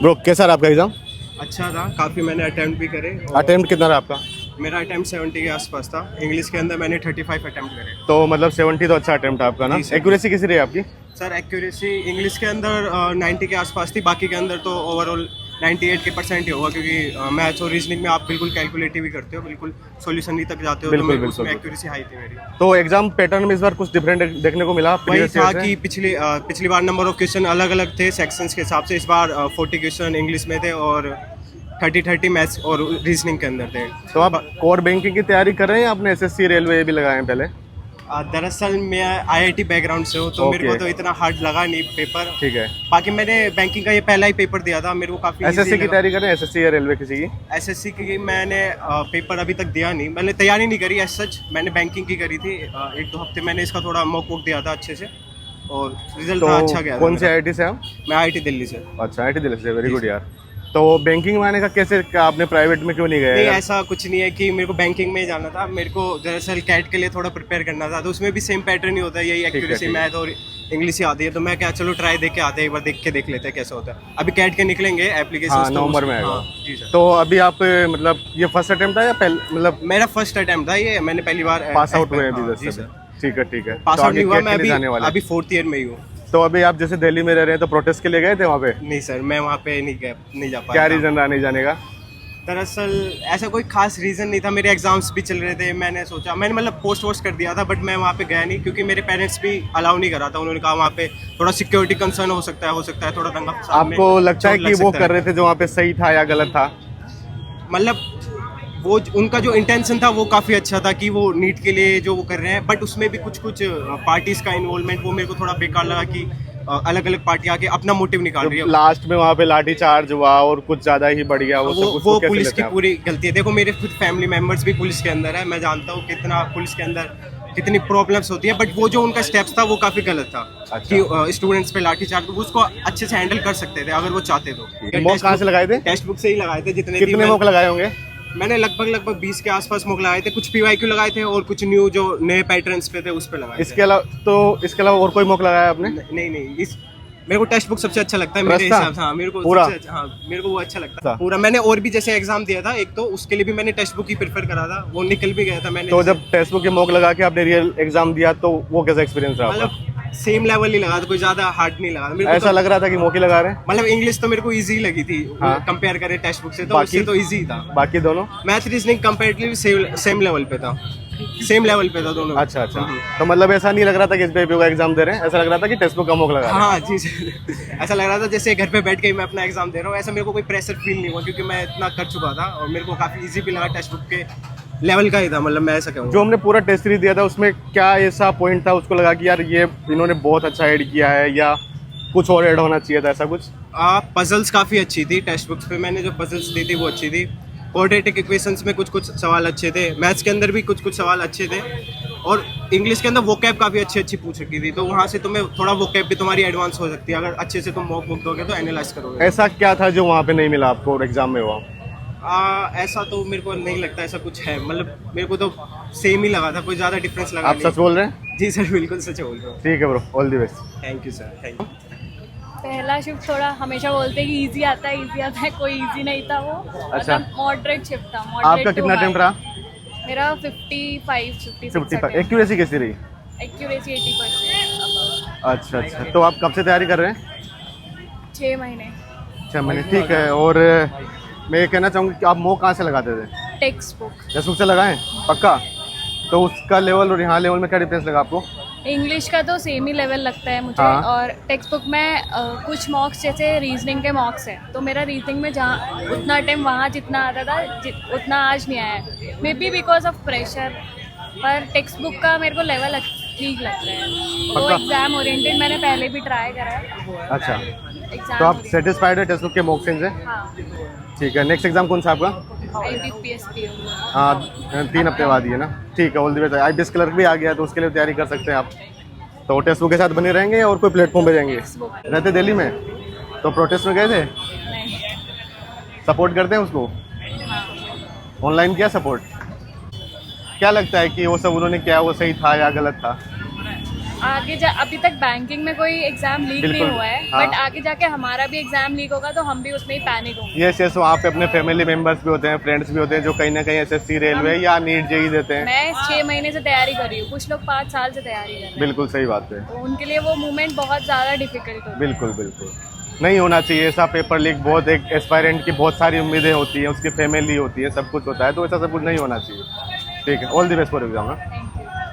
Bro कैसा रहा आपका एग्जाम? अच्छा था, काफ़ी मैंने अटैम्प्ट भी करे। अटेम्प्ट कितना रहा आपका? मेरा अटैम्प्ट 70 के आसपास था। इंग्लिश के अंदर मैंने 35 अटैम्प्ट करे। तो मतलब 70 तो अच्छा अटेम्प्ट आपका ना। जी सर। एक्यूरेसी किसी रही आपकी? सर एक्यूरेसी इंग्लिश के अंदर 90 के आसपास थी, बाकी के अंदर तो ओवरऑल 98 के परसेंट ही होगा, क्योंकि मैथ्स और रीजनिंग में आप बिल्कुल कैलकुलेटिव ही करते हो, बिल्कुल सॉल्यूशन ही तक जाते हो। बिल्कुल, तो बिल्कुल, उसमें बिल्कुल। एक्यूरेसी हाई थी मेरी। तो एग्जाम पैटर्न में इस बार कुछ डिफरेंट देखने को मिला वही previous था year से? कि पिछली बार नंबर ऑफ क्वेश्चन अलग अलग थे सेक्शंस के हिसाब से। इस बार 40 क्वेश्चन इंग्लिश में थे और 30 मैथ्स और रीजनिंग के अंदर थे। तो आप कोर बैंकिंग की तैयारी कर रहे हैं या आपने एसएससी रेलवे भी लगाए हैं पहले? दरअसल मैं आईआईटी बैकग्राउंड से हूँ, तो मेरे को Okay. तो इतना हार्ड लगा नहीं पेपर। ठीक है। बाकी मैंने बैंकिंग का ये पहला ही पेपर दिया था, मेरे को काफ़ी एसएससी की तैयारी कर रहे हैं, एसएससी या रेलवे किसी की? एसएससी की मैंने पेपर अभी तक दिया नहीं, मैंने तैयारी नहीं करी एज सच। मैंने बैंकिंग की करी थी। 1-2 हफ्ते मैंने इसका थोड़ा मॉक वॉक दिया था अच्छे से और रिजल्ट था अच्छा गया तो था कौन से मेरा। आईआईटी से आप? मैं आईआईटी दिल्ली से। अच्छा, आईआईटी दिल्ली से, वेरी गुड यार। तो बैंकिंग में आने का कैसे, क्या आपने प्राइवेट में क्यों नहीं नहीं, गए? ऐसा कुछ नहीं है कि मेरे को बैंकिंग में ही जाना था। मेरे को दरअसल कैट के लिए थोड़ा प्रिपेयर करना था, तो उसमें भी सेम पैटर्न ही होता है, यही एक्यूरेसी ठीक है। मैथ और इंग्लिश ही आती है। तो मैं क्या, चलो ट्राई दे के आते हैं, एक बार देख लेते हैं कैसा होता है। अभी कैट के निकलेंगे एप्लीकेशन। हाँ, नवंबर में आएगा। जी सर। तो अभी आप मतलब ये फर्स्ट अटेम्प्ट था या पहले, मतलब मेरा फर्स्ट अटेम्प्ट था ये, मैंने पहली बार पास आउट हुए अभी हाँ, जस्ट जी अभी? सर। ठीक है, ठीक है। पास तो आउट आगे नहीं हुआ, कैट मैं के लिए जाने वाले हैं? अभी 4th ईयर में ही हूँ। तो अभी आप जैसे दिल्ली में रह रहे हैं, तो प्रोटेस्ट के लिए गए थे वहाँ पे? नहीं सर, मैं वहाँ पे नहीं जा पाया क्या था। रीजन रहा नहीं जाने का? दरअसल ऐसा कोई खास रीज़न नहीं था, मेरे एग्जाम्स भी चल रहे थे। मैंने मतलब पोस्ट वोस्ट कर दिया था, बट मैं वहाँ पे गया नहीं, क्योंकि मेरे पेरेंट्स भी अलाउ नहीं करा था। उन्होंने कहा वहाँ पे थोड़ा सिक्योरिटी कंसर्न हो सकता है थोड़ा दंगा फसाद में आपको लगता है चोट कि लग वो सकता कर रहे थे जो वहाँ पे सही था या गलत था? मतलब वो उनका जो इंटेंशन था वो काफ़ी अच्छा था कि वो नीट के लिए जो वो कर रहे हैं, बट उसमें भी कुछ पार्टीज़ का इन्वॉल्वमेंट वो मेरे को थोड़ा बेकार लगा कि अलग अलग पार्टी आके अपना मोटिव निकाल रही है। लास्ट में वहाँ पे लाठी चार्ज हुआ और कुछ ज्यादा ही बढ़ गया, वो सब कुछ वो कैसे पुलिस लेते की हैं आप? पूरी गलती है। देखो, मेरे खुद फैमिली मेंबर्स भी पुलिस के अंदर है, मैं जानता हूँ कितना पुलिस के अंदर कितनी प्रॉब्लम्स होती है, बट वो जो उनका स्टेप्स था वो काफ़ी गलत था। अच्छा। कि स्टूडेंट्स पे लाठी चार्ज, उसको अच्छे से हैंडल कर सकते थे अगर वो चाहते तो। मॉक कहाँ से लगाए थे? टेक्स्ट बुक से ही लगाए थे जितने थी। कितने मॉक लगाए होंगे? मैंने लगभग 20 के आसपास मॉक लगाए थे। कुछ पीवाईक्यू लगाए थे और कुछ न्यू जो नए पैटर्न्स पे थे उस पे लगाए थे। इसके अलावा और कोई मॉक लगाया आपने? नहीं, इस मेरे को टेक्स्ट बुक सबसे अच्छा लगता है मेरे रास्ता? हिसाब से। हाँ, मेरे को पूरा? सबसे अच्छा, हाँ, मेरे को वो अच्छा लगता है अच्छा। पूरा। मैंने और भी जैसे एग्जाम दिया था एक, तो उसके लिए भी मैंने टेक्स्ट बुक ही प्रेफर करा था, वो निकल भी गया था। मैंने तो जब टेक्स्ट बुक के मॉक लगा के आपने रियल एग्जाम दिया तो वो कैसा एक्सपीरियंस रहा आपका? मतलब सेम लेवल ही लगा था, कोई ज्यादा हार्ड नहीं लगा था मेरे को। ऐसा लग रहा था कि मॉक ही लगा रहे हैं? मतलब इंग्लिश तो मेरे को इजी लगी थी हाँ। कंपेयर करें टेक्स्ट बुक से, तो बाकी? उससे तो इजी था। बाकी दोनों? Math reasoning comparatively same level पे था, दोनों। अच्छा। तो मतलब ऐसा नहीं लग रहा था कि इस पे का एग्जाम दे रहे हैं, ऐसा लग रहा था कि टेक्स्ट बुक का मॉक लगा रहे हैं? हाँ जी सर। ऐसा लग रहा था जैसे घर पे बैठ के ही मैं अपना एग्जाम दे रहा हूँ। ऐसा मेरे को कोई प्रेशर फील नहीं हुआ, क्योंकि मैं इतना कर चुका था और मेरे को काफी इजी भी लगा। टेक्स्ट बुक के लेवल का ही था, मतलब मैं ऐसा कहूँगा। जो हमने पूरा टेस्ट सीरीज दिया था उसमें क्या ऐसा पॉइंट था उसको लगा कि यार ये इन्होंने बहुत अच्छा ऐड किया है, या कुछ और ऐड होना चाहिए था, ऐसा कुछ? पजल्स काफ़ी अच्छी थी टेक्स्ट बुक्स पे। मैंने जो पजल्स दी थी वो अच्छी थी। क्वाड्रेटिक इक्वेशंस में कुछ सवाल अच्छे थे, मैथ्स के अंदर भी कुछ सवाल अच्छे थे, और इंग्लिश के अंदर वोकैब काफ़ी अच्छी पूछ रखी थी। तो वहाँ से तुम्हें थोड़ा वोकैब भी तुम्हारी एडवांस हो सकती है अगर अच्छे से तुम मॉक बुक दोगे तो एनालाइज करोगे। ऐसा क्या था जो वहाँ पे नहीं मिला आपको और एग्जाम में हुआ? ऐसा तो मेरे को नहीं लगता ऐसा कुछ है, मतलब मेरे को तो सेम ही लगा था, कोई ज़्यादा डिफरेंस लगा आप नहीं। सच बोल रहे हैं? जी सर, बिल्कुल सच बोल रहा हूँ। ठीक है bro, all the best. Thank you sir, thank you. पहला शिफ्ट थोड़ा हमेशा बोलते हैं कि इजी आता है, कोई इजी नहीं था वो। अच्छा। मतलब मॉडरेट शिफ्ट था। आपका कितना अटेम्प्ट रहा? मेरा 55 55। एक्यूरेसी कैसी रही? एक्यूरेसी 80%। अच्छा। तो आप कब से तैयारी कर रहे हैं? 6 महीने। 6 महीने, ठीक है। और मैं ये कहना चाहूँगी कि आप मॉक कहाँ से लगाते थे? Text book. टेक्स्ट बुक से लगाएं पक्का? तो उसका लेवल और यहाँ लेवल में क्या डिफरेंस लगा आपको? इंग्लिश का तो सेम ही लेवल लगता है मुझे। हाँ। और टेक्स्ट बुक में कुछ मॉक्स जैसे रीजनिंग के मॉक्स है, तो मेरा रीजनिंग में जहाँ उतना टाइम वहाँ जितना आता था उतना आज नहीं आया, may be because of pressure. पर टेक्स्ट बुक का मेरे को लेवल ठीक लगता है। वो पक्का? एग्जाम ओरिएंटेड मैंने पहले भी ट्राई करा है। अच्छा, एग्जाम तो आप सेटिस्फाइड है टेक्स्ट बुक के मॉक से? हाँ, ठीक है। नेक्स्ट एग्जाम कौन सा आपका? IBPS हाँ, 3 हफ्ते बाद ही है ना। ठीक है, all the best. IBPS clerk भी आ गया तो उसके लिए तैयारी कर सकते हैं आप। तो टेक्स्ट बुक के साथ बने रहेंगे और कोई प्लेटफॉर्म पे जाएंगे? टेक्स्ट बुक रहते दिल्ली में, तो प्रोटेस्ट में गए थे? नहीं। सपोर्ट करते हैं उसको? हाँ, ऑनलाइन किया सपोर्ट? क्या लगता है कि वो सब उन्होंने किया वो सही था या गलत था? अभी तक बैंकिंग में कोई एग्जाम लीक नहीं बिल्कुल, हुआ है, हाँ। बट आगे जाके हमारा भी एग्जाम लीक होगा तो हम भी उसमें ही पैनिक होंगे। यस यस, वहाँ पे अपने फैमिली मेंबर्स भी होते हैं, फ्रेंड्स भी होते हैं जो कहीं ना कहीं एसएससी, रेलवे या नीट जेई देते हैं। मैं 6 महीने से तैयारी कर रही हूँ, कुछ लोग 5 साल से तैयारी कर रहे हैं, बिल्कुल सही बात है, तो उनके लिए वो मोमेंट बहुत ज़्यादा डिफिकल्ट होता है। बिल्कुल बिल्कुल नहीं होना चाहिए ऐसा पेपर लीक। बहुत एक एस्पायरेंट की बहुत सारी उम्मीदें होती हैं, उसकी फैमिली होती है, सब कुछ होता है, तो ऐसा सब कुछ नहीं होना चाहिए। ठीक है, all the best for exam.